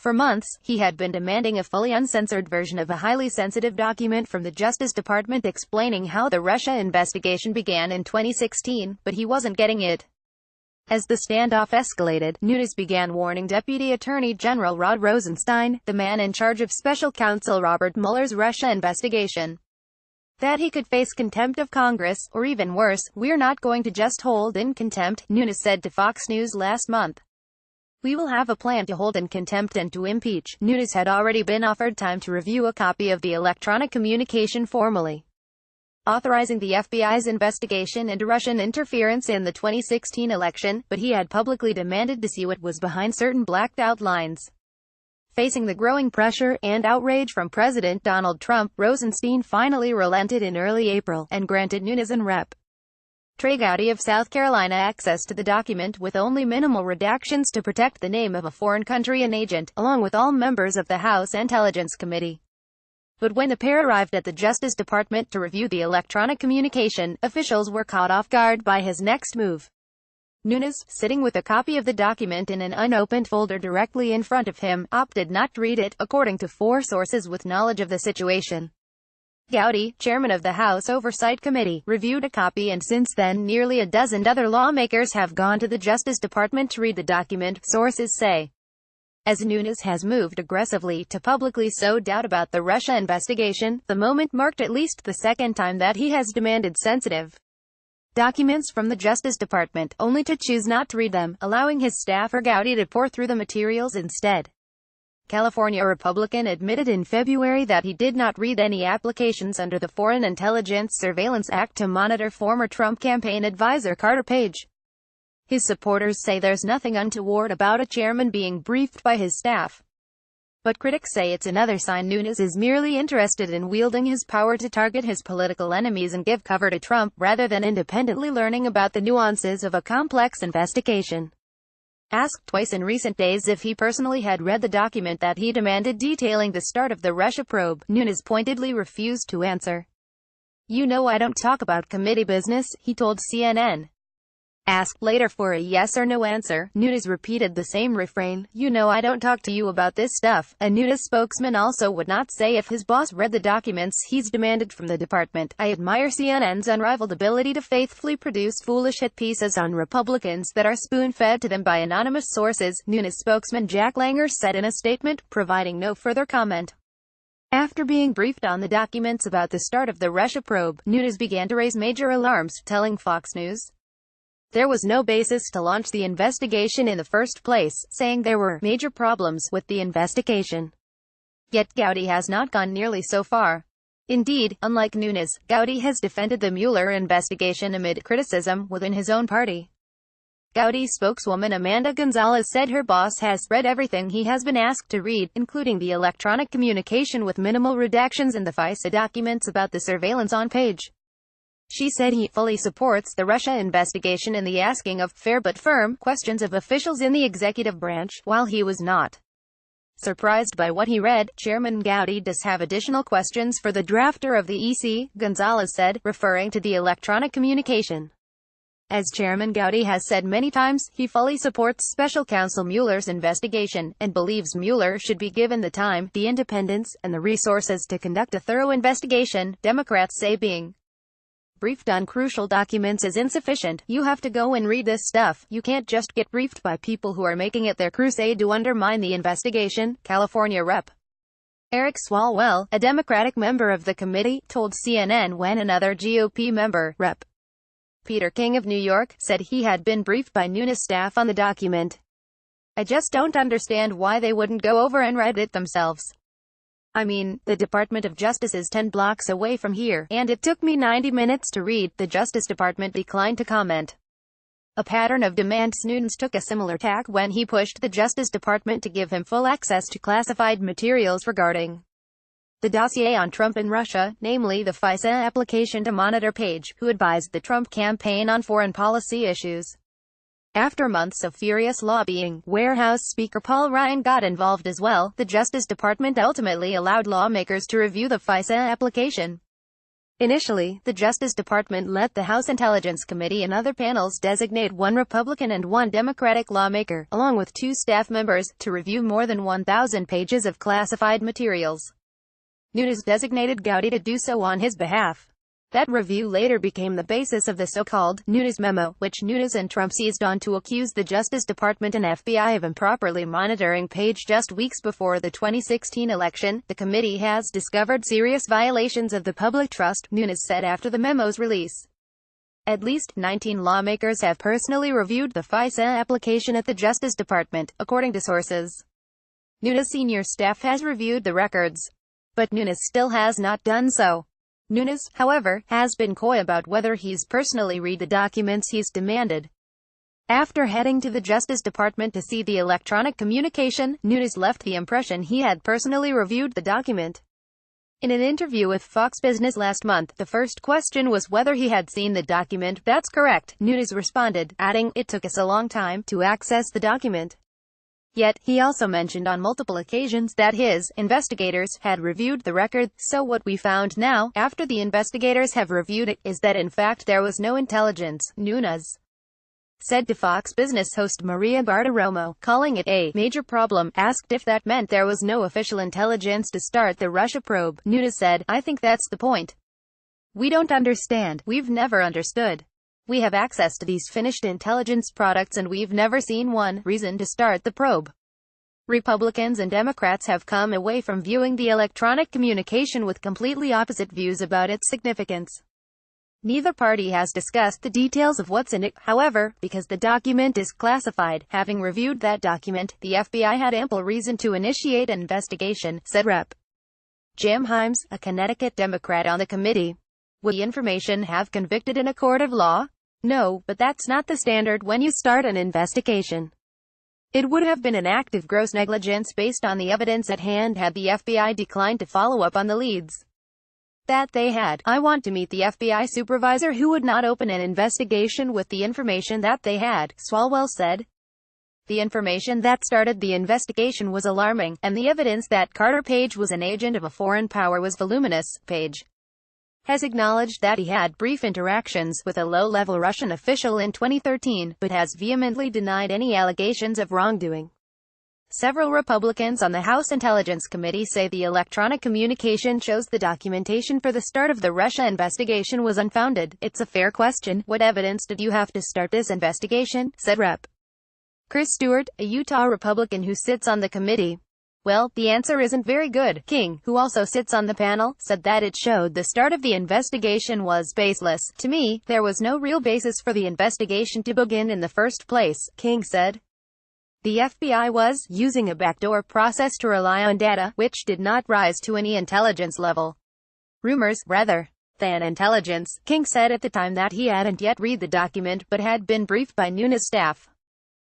For months, he had been demanding a fully uncensored version of a highly sensitive document from the Justice Department explaining how the Russia investigation began in 2016, but he wasn't getting it. As the standoff escalated, Nunes began warning Deputy Attorney General Rod Rosenstein, the man in charge of Special Counsel Robert Mueller's Russia investigation, that he could face contempt of Congress, or even worse, "We're not going to just hold in contempt," Nunes said to Fox News last month. "We will have a plan to hold in contempt and to impeach." Nunes had already been offered time to review a copy of the electronic communication formally authorizing the FBI's investigation into Russian interference in the 2016 election, but he had publicly demanded to see what was behind certain blacked-out lines. Facing the growing pressure and outrage from President Donald Trump, Rosenstein finally relented in early April, and granted Nunes and Rep. Trey Gowdy of South Carolina access to the document with only minimal redactions to protect the name of a foreign country and agent, along with all members of the House Intelligence Committee. But when the pair arrived at the Justice Department to review the electronic communication, officials were caught off guard by his next move. Nunes, sitting with a copy of the document in an unopened folder directly in front of him, opted not to read it, according to 4 sources with knowledge of the situation. Gowdy, chairman of the House Oversight Committee, reviewed a copy, and since then nearly a dozen other lawmakers have gone to the Justice Department to read the document, sources say. As Nunes has moved aggressively to publicly sow doubt about the Russia investigation, the moment marked at least the second time that he has demanded sensitive documents from the Justice Department, only to choose not to read them, allowing his staff or Gowdy to pore through the materials instead. California Republican admitted in February that he did not read any applications under the Foreign Intelligence Surveillance Act to monitor former Trump campaign advisor Carter Page. His supporters say there's nothing untoward about a chairman being briefed by his staff. But critics say it's another sign Nunes is merely interested in wielding his power to target his political enemies and give cover to Trump, rather than independently learning about the nuances of a complex investigation. Asked twice in recent days if he personally had read the document that he demanded detailing the start of the Russia probe, Nunes pointedly refused to answer. "You know I don't talk about committee business," he told CNN. Asked later for a yes or no answer, Nunes repeated the same refrain, "You know I don't talk to you about this stuff." A Nunes spokesman also would not say if his boss read the documents he's demanded from the department. "I admire CNN's unrivaled ability to faithfully produce foolish hit pieces on Republicans that are spoon-fed to them by anonymous sources," Nunes spokesman Jack Langer said in a statement, providing no further comment. After being briefed on the documents about the start of the Russia probe, Nunes began to raise major alarms, telling Fox News there was no basis to launch the investigation in the first place, saying there were major problems with the investigation. Yet Gowdy has not gone nearly so far. Indeed, unlike Nunes, Gowdy has defended the Mueller investigation amid criticism within his own party. Gowdy spokeswoman Amanda Gonzalez said her boss has read everything he has been asked to read, including the electronic communication with minimal redactions and the FISA documents about the surveillance on Page. She said he fully supports the Russia investigation in the asking of fair but firm questions of officials in the executive branch. While he was not surprised by what he read, Chairman Gowdy does have additional questions for the drafter of the EC, Gonzalez said, referring to the electronic communication. As Chairman Gowdy has said many times, he fully supports Special Counsel Mueller's investigation, and believes Mueller should be given the time, the independence, and the resources to conduct a thorough investigation. Democrats say being briefed on crucial documents is insufficient. "You have to go and read this stuff. You can't just get briefed by people who are making it their crusade to undermine the investigation," California Rep. Eric Swalwell, a Democratic member of the committee, told CNN when another GOP member, Rep. Peter King of New York, said he had been briefed by Nunes staff on the document. "I just don't understand why they wouldn't go over and read it themselves. I mean, the Department of Justice is 10 blocks away from here, and it took me 90 minutes to read." The Justice Department declined to comment. A pattern of demands. Nunes took a similar tack when he pushed the Justice Department to give him full access to classified materials regarding the dossier on Trump and Russia, namely the FISA application to monitor Page, who advised the Trump campaign on foreign policy issues. After months of furious lobbying, where House Speaker Paul Ryan got involved as well, the Justice Department ultimately allowed lawmakers to review the FISA application. Initially, the Justice Department let the House Intelligence Committee and other panels designate one Republican and one Democratic lawmaker, along with 2 staff members, to review more than 1,000 pages of classified materials. Nunes designated Gowdy to do so on his behalf. That review later became the basis of the so-called Nunes memo, which Nunes and Trump seized on to accuse the Justice Department and FBI of improperly monitoring Page. Just weeks before the 2016 election, the committee has discovered serious violations of the public trust, Nunes said after the memo's release. At least 19 lawmakers have personally reviewed the FISA application at the Justice Department, according to sources. Nunes' senior staff has reviewed the records, but Nunes still has not done so. Nunes, however, has been coy about whether he's personally read the documents he's demanded. After heading to the Justice Department to see the electronic communication, Nunes left the impression he had personally reviewed the document. In an interview with Fox Business last month, the first question was whether he had seen the document. "That's correct," Nunes responded, adding, "It took us a long time to access the document." Yet, he also mentioned on multiple occasions that his investigators had reviewed the record. "So what we found now, after the investigators have reviewed it, is that in fact there was no intelligence," Nunes said to Fox Business host Maria Bartiromo, calling it a major problem. Asked if that meant there was no official intelligence to start the Russia probe, Nunes said, "I think that's the point. We don't understand. We've never understood. We have access to these finished intelligence products and we've never seen one reason to start the probe." Republicans and Democrats have come away from viewing the electronic communication with completely opposite views about its significance. Neither party has discussed the details of what's in it, however, because the document is classified. Having reviewed that document, the FBI had ample reason to initiate an investigation, said Rep. Jim Himes, a Connecticut Democrat on the committee. Would the information have convicted in a court of law? No, but that's not the standard when you start an investigation. It would have been an act of gross negligence based on the evidence at hand had the FBI declined to follow up on the leads that they had. "I want to meet the FBI supervisor who would not open an investigation with the information that they had," Swalwell said. "The information that started the investigation was alarming, and the evidence that Carter Page was an agent of a foreign power was voluminous." Page has acknowledged that he had brief interactions with a low-level Russian official in 2013, but has vehemently denied any allegations of wrongdoing. Several Republicans on the House Intelligence Committee say the electronic communication shows the documentation for the start of the Russia investigation was unfounded. "It's a fair question. What evidence did you have to start this investigation?" said Rep. Chris Stewart, a Utah Republican who sits on the committee. "Well, the answer isn't very good." King, who also sits on the panel, said that it showed the start of the investigation was baseless. "To me, there was no real basis for the investigation to begin in the first place," King said. The FBI was using a backdoor process to rely on data, which did not rise to any intelligence level. Rumors, rather than intelligence. King said at the time that he hadn't yet read the document, but had been briefed by Nunes staff.